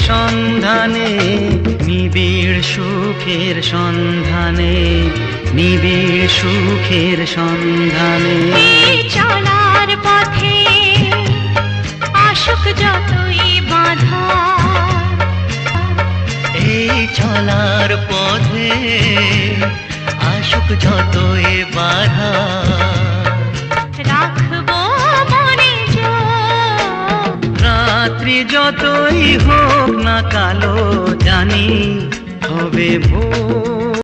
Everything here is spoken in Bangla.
সন্ধানে, নিবিড় সুখের সন্ধানে, নিবিড় সুখের সন্ধানে। চলার পথে আসুক যতই বাধা, এই চলার পথে আসুক যতই বাধা, রাখবো মনে জোর। রাত্রি যতই হোক না কালো, জানি হবে ভোর।